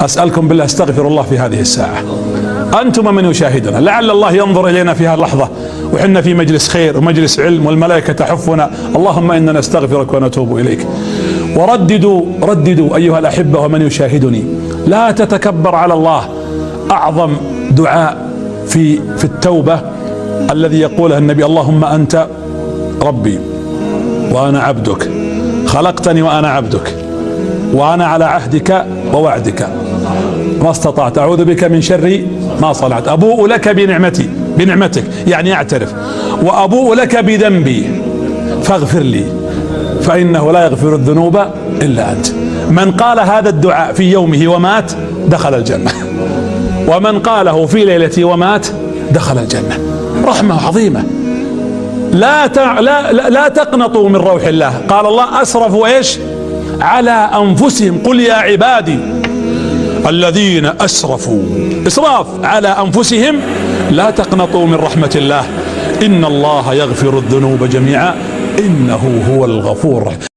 أسألكم بالله استغفر الله في هذه الساعة، أنتم من يشاهدنا، لعل الله ينظر إلينا في هذه اللحظة وحنا في مجلس خير ومجلس علم والملائكة تحفنا. اللهم إنا نستغفرك ونتوب إليك. رددوا أيها الأحبة ومن يشاهدني، لا تتكبر على الله. أعظم دعاء في التوبة الذي يقوله النبي: اللهم أنت ربي وأنا عبدك، خلقتني وأنا عبدك، وأنا على عهدك ووعدك ما استطعت، أعوذ بك من شر ما صنعت، أبوء لك بنعمتك يعني أعترف، وأبوء لك بذنبي فاغفر لي فإنه لا يغفر الذنوب إلا أنت. من قال هذا الدعاء في يومه ومات دخل الجنة، ومن قاله في ليلته ومات دخل الجنة. رحمة عظيمة. لا تقنطوا من روح الله. قال الله: أسرفوا إيش؟ على أنفسهم. قل يا عبادي الذين أسرفوا، إسراف على أنفسهم، لا تقنطوا من رحمة الله، إن الله يغفر الذنوب جميعا إنه هو الغفور الرحيم.